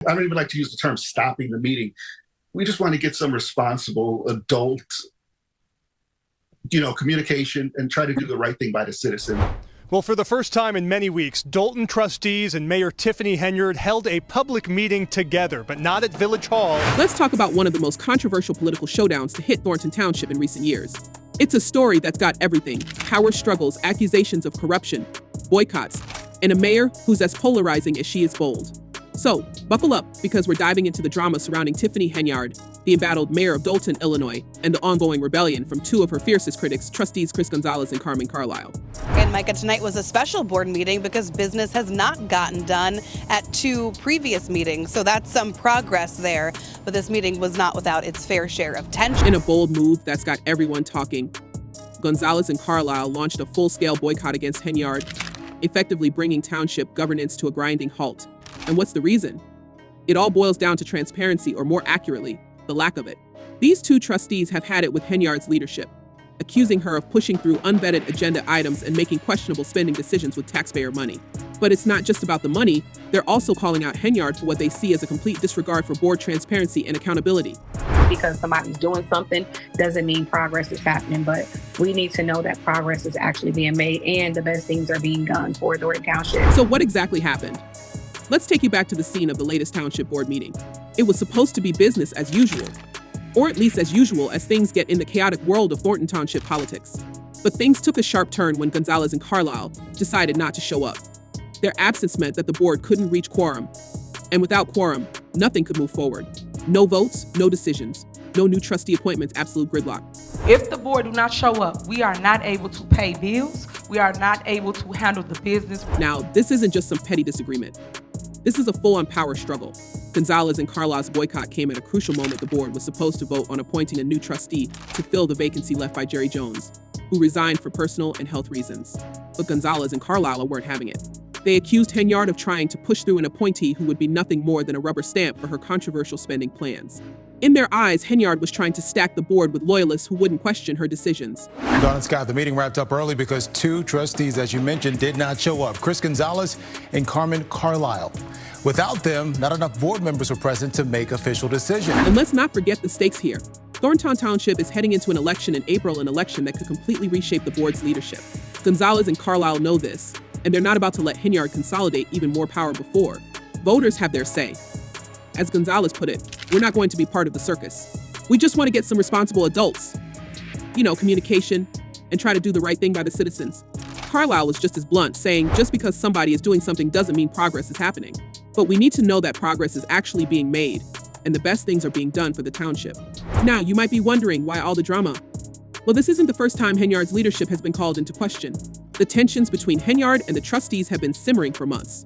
I don't even like to use the term stopping the meeting. We just want to get some responsible adult, communication and try to do the right thing by the citizen. Well, for the first time in many weeks, Dolton trustees and Mayor Tiffany Henyard held a public meeting together, but not at Village Hall. Let's talk about one of the most controversial political showdowns to hit Thornton Township in recent years. It's a story that's got everything: power struggles, accusations of corruption, boycotts, and a mayor who's as polarizing as she is bold. So, buckle up, because we're diving into the drama surrounding Tiffany Henyard, the embattled mayor of Dolton, Illinois, and the ongoing rebellion from two of her fiercest critics, trustees Chris Gonzalez and Carmen Carlisle. And Micah, tonight was a special board meeting because business has not gotten done at two previous meetings, so that's some progress there. But this meeting was not without its fair share of tension. In a bold move that's got everyone talking, Gonzalez and Carlisle launched a full-scale boycott against Henyard, effectively bringing township governance to a grinding halt. And what's the reason? It all boils down to transparency, or more accurately, the lack of it. These two trustees have had it with Henyard's leadership, accusing her of pushing through unvetted agenda items and making questionable spending decisions with taxpayer money. But it's not just about the money, they're also calling out Henyard for what they see as a complete disregard for board transparency and accountability. Because somebody's doing something doesn't mean progress is happening, but we need to know that progress is actually being made and the best things are being done for Thornton Township. So what exactly happened? Let's take you back to the scene of the latest township board meeting. It was supposed to be business as usual, or at least as usual as things get in the chaotic world of Thornton Township politics. But things took a sharp turn when Gonzalez and Carlisle decided not to show up. Their absence meant that the board couldn't reach quorum, and without quorum, nothing could move forward. No votes, no decisions, no new trustee appointments, absolute gridlock. If the board do not show up, we are not able to pay bills. We are not able to handle the business. Now, this isn't just some petty disagreement. This is a full-on power struggle. Gonzalez and Carlisle's boycott came at a crucial moment. The board was supposed to vote on appointing a new trustee to fill the vacancy left by Jerry Jones, who resigned for personal and health reasons. But Gonzalez and Carlisle weren't having it. They accused Henyard of trying to push through an appointee who would be nothing more than a rubber stamp for her controversial spending plans. In their eyes, Henyard was trying to stack the board with loyalists who wouldn't question her decisions. Dawn and Scott, the meeting wrapped up early because two trustees, as you mentioned, did not show up: Chris Gonzalez and Carmen Carlisle. Without them, not enough board members were present to make official decisions. And let's not forget the stakes here. Thornton Township is heading into an election in April, an election that could completely reshape the board's leadership. Gonzalez and Carlisle know this, and they're not about to let Henyard consolidate even more power before. Voters have their say. As Gonzalez put it, we're not going to be part of the circus. We just want to get some responsible adults, communication, and try to do the right thing by the citizens. Carlisle was just as blunt, saying just because somebody is doing something doesn't mean progress is happening. But we need to know that progress is actually being made, and the best things are being done for the township. Now, you might be wondering why all the drama. Well, this isn't the first time Henyard's leadership has been called into question. The tensions between Henyard and the trustees have been simmering for months.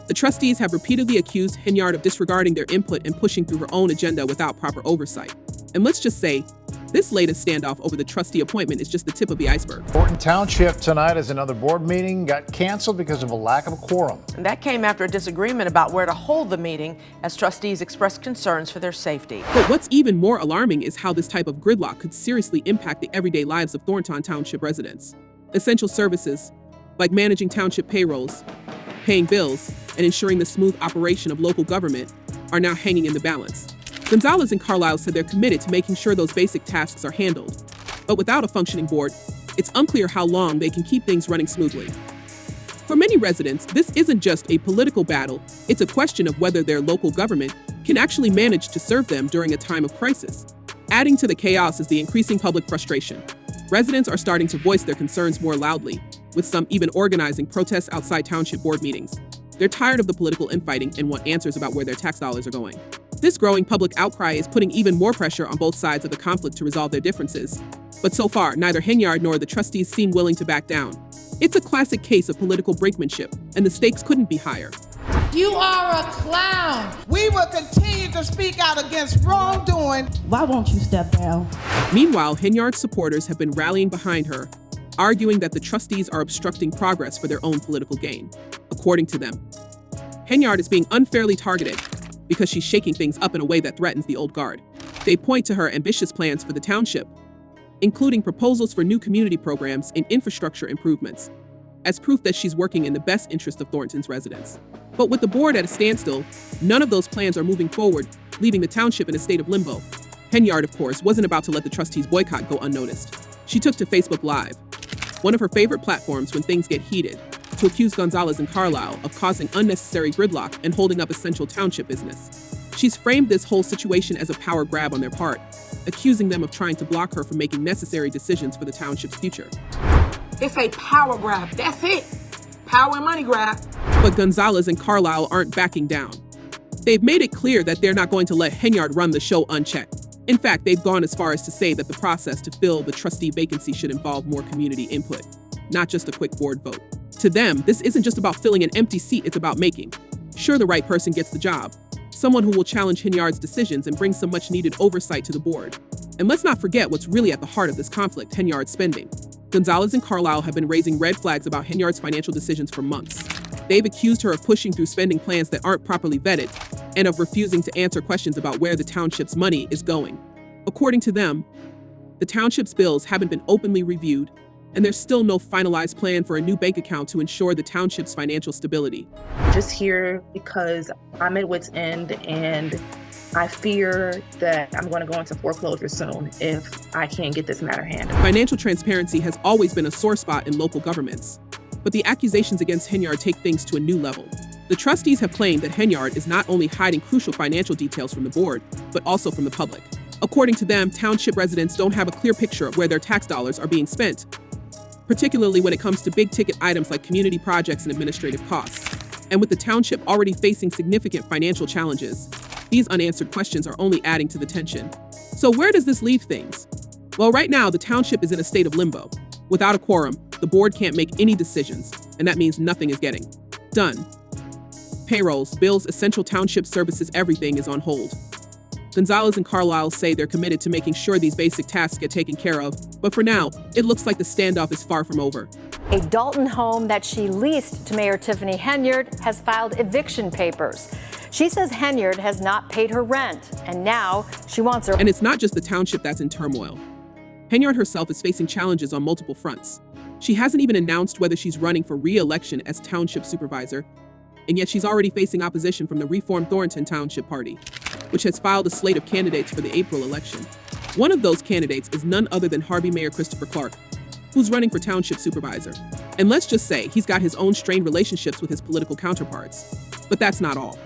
The trustees have repeatedly accused Henyard of disregarding their input and pushing through her own agenda without proper oversight. And let's just say, this latest standoff over the trustee appointment is just the tip of the iceberg. Thornton Township tonight, as another board meeting got canceled because of a lack of a quorum. And that came after a disagreement about where to hold the meeting as trustees expressed concerns for their safety. But what's even more alarming is how this type of gridlock could seriously impact the everyday lives of Thornton Township residents. Essential services, like managing township payrolls, paying bills, and ensuring the smooth operation of local government, are now hanging in the balance. Gonzalez and Carlisle said they're committed to making sure those basic tasks are handled. But without a functioning board, it's unclear how long they can keep things running smoothly. For many residents, this isn't just a political battle, it's a question of whether their local government can actually manage to serve them during a time of crisis. Adding to the chaos is the increasing public frustration. Residents are starting to voice their concerns more loudly, with some even organizing protests outside township board meetings. They're tired of the political infighting and want answers about where their tax dollars are going. This growing public outcry is putting even more pressure on both sides of the conflict to resolve their differences. But so far, neither Henyard nor the trustees seem willing to back down. It's a classic case of political brinkmanship, and the stakes couldn't be higher. You are a clown. We will continue to speak out against wrongdoing. Why won't you step down? Meanwhile, Henyard's supporters have been rallying behind her, arguing that the trustees are obstructing progress for their own political gain. According to them, Henyard is being unfairly targeted because she's shaking things up in a way that threatens the old guard. They point to her ambitious plans for the township, including proposals for new community programs and infrastructure improvements. as proof that she's working in the best interest of Thornton's residents. But with the board at a standstill, none of those plans are moving forward, leaving the township in a state of limbo. Henyard, of course, wasn't about to let the trustees' boycott go unnoticed. She took to Facebook Live, one of her favorite platforms when things get heated, to accuse Gonzalez and Carlisle of causing unnecessary gridlock and holding up essential township business. She's framed this whole situation as a power grab on their part, accusing them of trying to block her from making necessary decisions for the township's future. It's a power grab. That's it. Power and money grab. But Gonzalez and Carlisle aren't backing down. They've made it clear that they're not going to let Henyard run the show unchecked. In fact, they've gone as far as to say that the process to fill the trustee vacancy should involve more community input, not just a quick board vote. To them, this isn't just about filling an empty seat, it's about making sure the right person gets the job, someone who will challenge Henyard's decisions and bring some much-needed oversight to the board. And let's not forget what's really at the heart of this conflict, Henyard's spending. Gonzalez and Carlisle have been raising red flags about Henyard's financial decisions for months. They've accused her of pushing through spending plans that aren't properly vetted and of refusing to answer questions about where the township's money is going. According to them, the township's bills haven't been openly reviewed, and there's still no finalized plan for a new bank account to ensure the township's financial stability. Just here because I'm at wit's end and I fear that I'm going to go into foreclosure soon if I can't get this matter handled. Financial transparency has always been a sore spot in local governments, but the accusations against Henyard take things to a new level. The trustees have claimed that Henyard is not only hiding crucial financial details from the board, but also from the public. According to them, township residents don't have a clear picture of where their tax dollars are being spent, particularly when it comes to big-ticket items like community projects and administrative costs. And with the township already facing significant financial challenges, these unanswered questions are only adding to the tension. So where does this leave things? Well, right now, the township is in a state of limbo. Without a quorum, the board can't make any decisions, and that means nothing is getting done. Payrolls, bills, essential township services, everything is on hold. Gonzalez and Carlisle say they're committed to making sure these basic tasks get taken care of, but for now, it looks like the standoff is far from over. A Dolton home that she leased to Mayor Tiffany Henyard has filed eviction papers. She says Henyard has not paid her rent, and now she wants her. And it's not just the township that's in turmoil. Henyard herself is facing challenges on multiple fronts. She hasn't even announced whether she's running for re-election as township supervisor, and yet she's already facing opposition from the reformed Thornton Township Party, which has filed a slate of candidates for the April election. One of those candidates is none other than Harvey Mayor Christopher Clark, who's running for township supervisor. And let's just say he's got his own strained relationships with his political counterparts. But that's not all.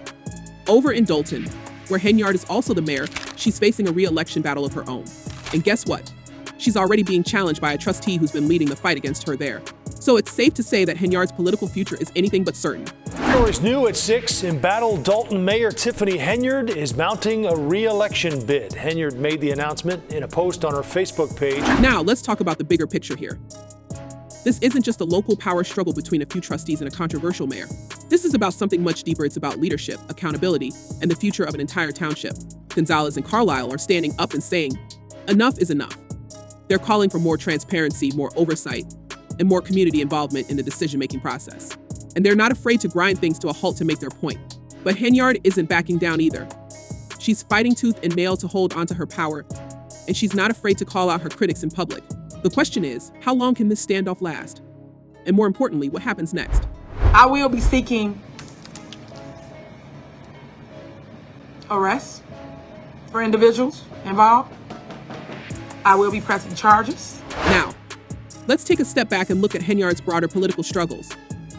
Over in Dolton, where Henyard is also the mayor, she's facing a re-election battle of her own. And guess what? She's already being challenged by a trustee who's been leading the fight against her there. So it's safe to say that Henyard's political future is anything but certain. Stories new at 6. Embattled Dolton Mayor Tiffany Henyard is mounting a re-election bid. Henyard made the announcement in a post on her Facebook page. Now, let's talk about the bigger picture here. This isn't just a local power struggle between a few trustees and a controversial mayor. This is about something much deeper. It's about leadership, accountability, and the future of an entire township. Gonzalez and Carlisle are standing up and saying, enough is enough. They're calling for more transparency, more oversight, and more community involvement in the decision-making process. And they're not afraid to grind things to a halt to make their point. But Henyard isn't backing down either. She's fighting tooth and nail to hold onto her power, and she's not afraid to call out her critics in public. The question is, how long can this standoff last? And more importantly, what happens next? I will be seeking arrests for individuals involved. I will be pressing charges. Now, let's take a step back and look at Henyard's broader political struggles.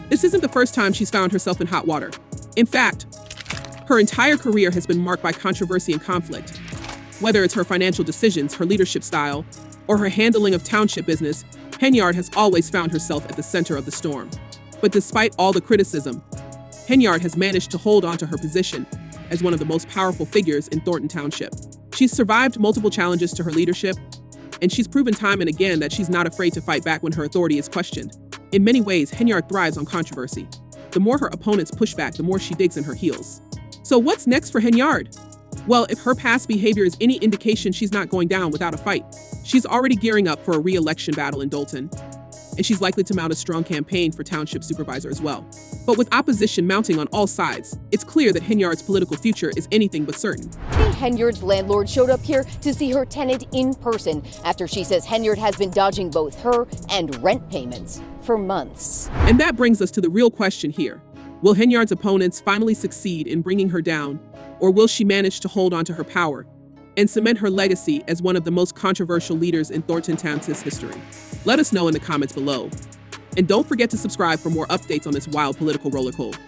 This isn't the first time she's found herself in hot water. In fact, her entire career has been marked by controversy and conflict. Whether it's her financial decisions, her leadership style, or her handling of township business, Henyard has always found herself at the center of the storm. But despite all the criticism, Henyard has managed to hold on to her position as one of the most powerful figures in Thornton Township. She's survived multiple challenges to her leadership, and she's proven time and again that she's not afraid to fight back when her authority is questioned. In many ways, Henyard thrives on controversy. The more her opponents push back, the more she digs in her heels. So what's next for Henyard? Well, if her past behavior is any indication, she's not going down without a fight. She's already gearing up for a re-election battle in Dolton, and she's likely to mount a strong campaign for township supervisor as well. But with opposition mounting on all sides, it's clear that Henyard's political future is anything but certain. Henyard's landlord showed up here to see her tenant in person after she says Henyard has been dodging both her and rent payments. for months. And that brings us to the real question here. Will Henyard's opponents finally succeed in bringing her down, or will she manage to hold on to her power and cement her legacy as one of the most controversial leaders in Thornton Township's history? Let us know in the comments below. And don't forget to subscribe for more updates on this wild political roller coaster.